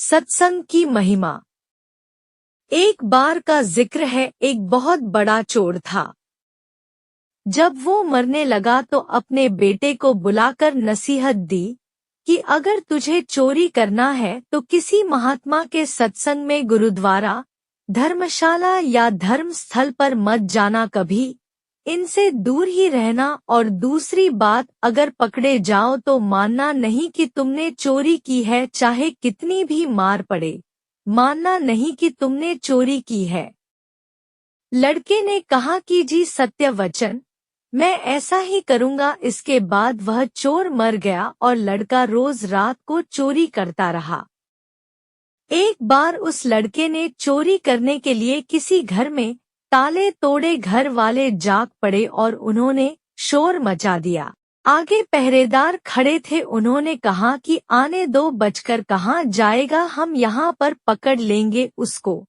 सत्संग की महिमा। एक बार का जिक्र है, एक बहुत बड़ा चोर था। जब वो मरने लगा तो अपने बेटे को बुलाकर नसीहत दी कि अगर तुझे चोरी करना है तो किसी महात्मा के सत्संग में, गुरुद्वारा, धर्मशाला या धर्म स्थल पर मत जाना कभी, इनसे दूर ही रहना। और दूसरी बात, अगर पकड़े जाओ तो मानना नहीं कि तुमने चोरी की है, चाहे कितनी भी मार पड़े, मानना नहीं कि तुमने चोरी की है। लड़के ने कहा कि जी सत्य वचन, मैं ऐसा ही करूंगा। इसके बाद वह चोर मर गया और लड़का रोज रात को चोरी करता रहा। एक बार उस लड़के ने चोरी करने के लिए किसी घर में ताले तोड़े। घर वाले जाग पड़े और उन्होंने शोर मचा दिया। आगे पहरेदार खड़े थे, उन्होंने कहा कि आने दो, बचकर कहाँ जाएगा, हम यहाँ पर पकड़ लेंगे उसको।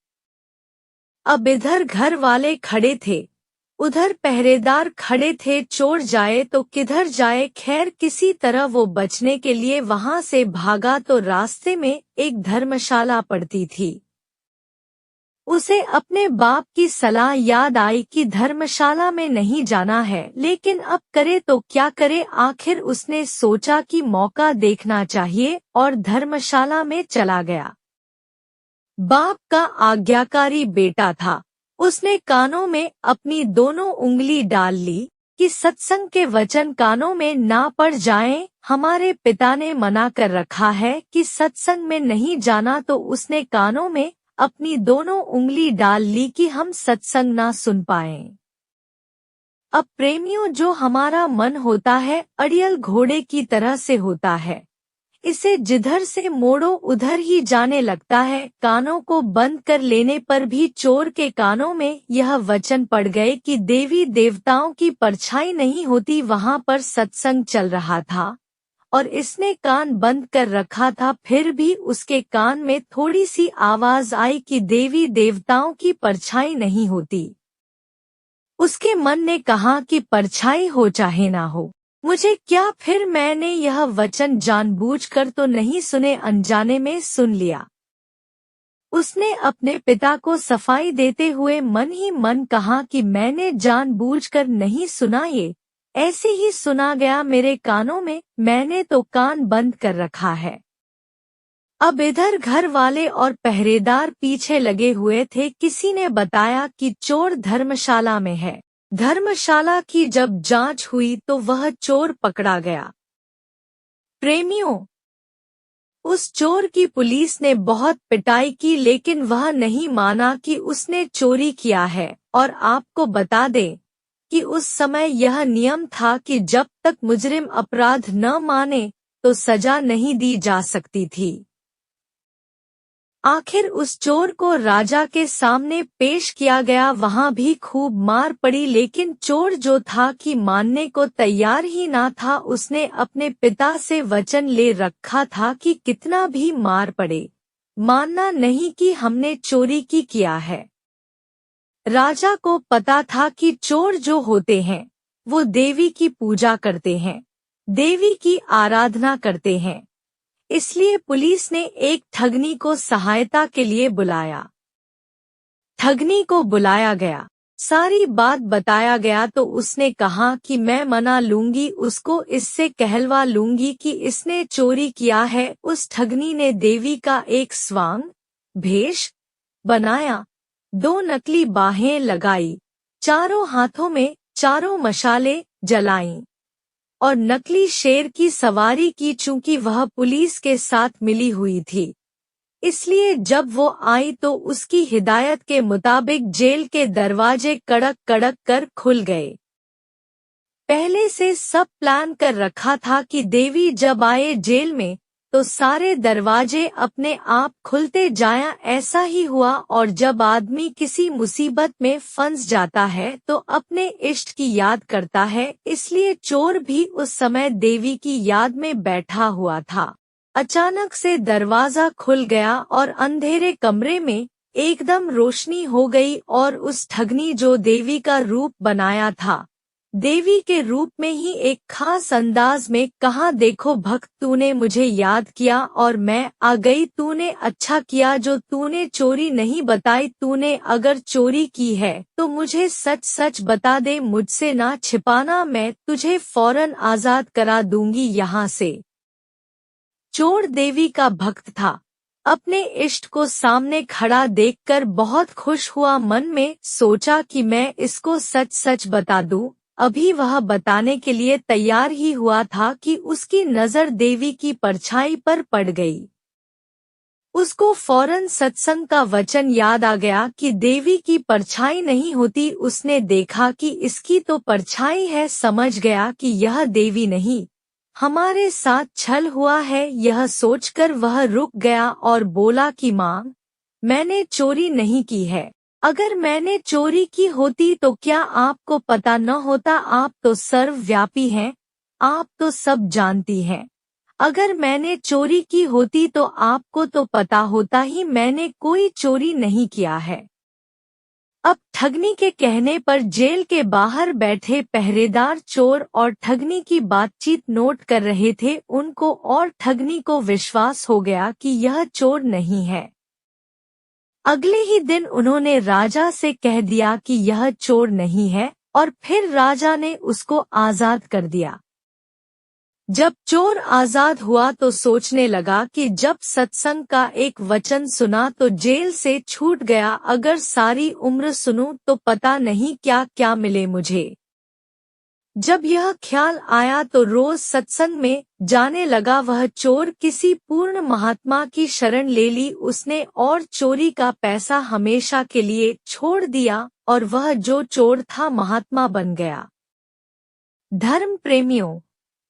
अब इधर घर वाले खड़े थे, उधर पहरेदार खड़े थे, चोर जाए तो किधर जाए। खैर किसी तरह वो बचने के लिए वहां से भागा तो रास्ते में एक धर्मशाला पड़ती थी। उसे अपने बाप की सलाह याद आई कि धर्मशाला में नहीं जाना है, लेकिन अब करे तो क्या करे। आखिर उसने सोचा कि मौका देखना चाहिए और धर्मशाला में चला गया। बाप का आज्ञाकारी बेटा था, उसने कानों में अपनी दोनों उंगली डाल ली कि सत्संग के वचन कानों में ना पड़ जाएं। हमारे पिता ने मना कर रखा है कि सत्संग में नहीं जाना, तो उसने कानों में अपनी दोनों उंगली डाल ली कि हम सत्संग ना सुन पाएं। अब प्रेमियों, जो हमारा मन होता है अड़ियल घोड़े की तरह से होता है, इसे जिधर से मोड़ो उधर ही जाने लगता है। कानों को बंद कर लेने पर भी चोर के कानों में यह वचन पड़ गए कि देवी देवताओं की परछाई नहीं होती। वहां पर सत्संग चल रहा था और इसने कान बंद कर रखा था, फिर भी उसके कान में थोड़ी सी आवाज आई कि देवी देवताओं की परछाई नहीं होती। उसके मन ने कहा कि परछाई हो चाहे ना हो, मुझे क्या, फिर मैंने यह वचन जानबूझकर तो नहीं सुने, अनजाने में सुन लिया। उसने अपने पिता को सफाई देते हुए मन ही मन कहा कि मैंने जानबूझकर नहीं सुना, ये ऐसे ही सुना गया मेरे कानों में, मैंने तो कान बंद कर रखा है। अब इधर घर वाले और पहरेदार पीछे लगे हुए थे। किसी ने बताया कि चोर धर्मशाला में है। धर्मशाला की जब जांच हुई तो वह चोर पकड़ा गया। प्रेमियों, उस चोर की पुलिस ने बहुत पिटाई की, लेकिन वह नहीं माना कि उसने चोरी किया है। और आपको बता दें कि उस समय यह नियम था कि जब तक मुजरिम अपराध न माने तो सजा नहीं दी जा सकती थी। आखिर उस चोर को राजा के सामने पेश किया गया, वहां भी खूब मार पड़ी, लेकिन चोर जो था कि मानने को तैयार ही ना था। उसने अपने पिता से वचन ले रखा था कि कितना भी मार पड़े, मानना नहीं कि हमने चोरी की किया है। राजा को पता था कि चोर जो होते हैं वो देवी की पूजा करते हैं, देवी की आराधना करते हैं, इसलिए पुलिस ने एक ठगनी को सहायता के लिए बुलाया। ठगनी को बुलाया गया, सारी बात बताया गया तो उसने कहा कि मैं मना लूंगी, उसको इससे कहलवा लूंगी कि इसने चोरी किया है। उस ठगनी ने देवी का एक स्वांग भेष बनाया, 2 नकली बाहें लगाई, चारों हाथों में चारों मशाले जलाईं और नकली शेर की सवारी की। चूंकि वह पुलिस के साथ मिली हुई थी, इसलिए जब वो आई तो उसकी हिदायत के मुताबिक जेल के दरवाजे कड़क कड़क कर खुल गए। पहले से सब प्लान कर रखा था कि देवी जब आए जेल में तो सारे दरवाजे अपने आप खुलते जाया। ऐसा ही हुआ, और जब आदमी किसी मुसीबत में फंस जाता है तो अपने इष्ट की याद करता है, इसलिए चोर भी उस समय देवी की याद में बैठा हुआ था। अचानक से दरवाजा खुल गया और अंधेरे कमरे में एकदम रोशनी हो गई और उस ठगनी जो देवी का रूप बनाया था देवी के रूप में ही एक खास अंदाज में कहा, देखो भक्त, तूने मुझे याद किया और मैं आ गई। तूने अच्छा किया जो तूने चोरी नहीं बताई। तूने अगर चोरी की है तो मुझे सच सच बता दे, मुझसे ना छिपाना, मैं तुझे फौरन आजाद करा दूंगी यहाँ से। चोर देवी का भक्त था। अपने इष्ट को सामने खड़ा देखकर बहुत खुश हुआ। मन में सोचा कि मैं इसको सच सच बता दूं। अभी वह बताने के लिए तैयार ही हुआ था कि उसकी नजर देवी की परछाई पर पड़ गई। उसको फौरन सत्संग का वचन याद आ गया कि देवी की परछाई नहीं होती। उसने देखा कि इसकी तो परछाई है, समझ गया कि यह देवी नहीं, हमारे साथ छल हुआ है। यह सोचकर वह रुक गया और बोला कि माँ, मैंने चोरी नहीं की है। अगर मैंने चोरी की होती तो क्या आपको पता न होता? आप तो सर्वव्यापी हैं, आप तो सब जानती हैं। अगर मैंने चोरी की होती तो आपको तो पता होता ही मैंने कोई चोरी नहीं किया है। अब ठगनी के कहने पर जेल के बाहर बैठे पहरेदार चोर और ठगनी की बातचीत नोट कर रहे थे। उनको और ठगनी को विश्वास हो गया कि यह चोर नहीं है। अगले ही दिन उन्होंने राजा से कह दिया कि यह चोर नहीं है और फिर राजा ने उसको आजाद कर दिया। जब चोर आजाद हुआ तो सोचने लगा कि जब सत्संग का एक वचन सुना तो जेल से छूट गया, अगर सारी उम्र सुनूं तो पता नहीं क्या क्या मिले मुझे। जब यह ख्याल आया तो रोज सत्संग में जाने लगा। वह चोर किसी पूर्ण महात्मा की शरण ले ली उसने और चोरी का पैसा हमेशा के लिए छोड़ दिया और वह जो चोर था महात्मा बन गया। धर्म प्रेमियों,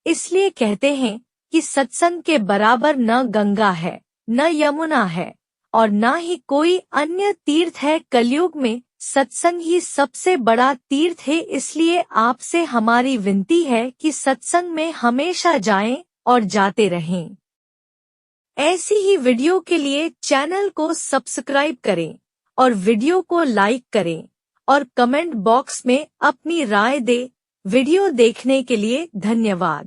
इसलिए कहते हैं कि सत्संग के बराबर न गंगा है, न यमुना है और न ही कोई अन्य तीर्थ है। कलयुग में सत्संग ही सबसे बड़ा तीर्थ है। इसलिए आपसे हमारी विनती है कि सत्संग में हमेशा जाएं और जाते रहें। ऐसी ही वीडियो के लिए चैनल को सब्सक्राइब करें और वीडियो को लाइक करें और कमेंट बॉक्स में अपनी राय दें। वीडियो देखने के लिए धन्यवाद।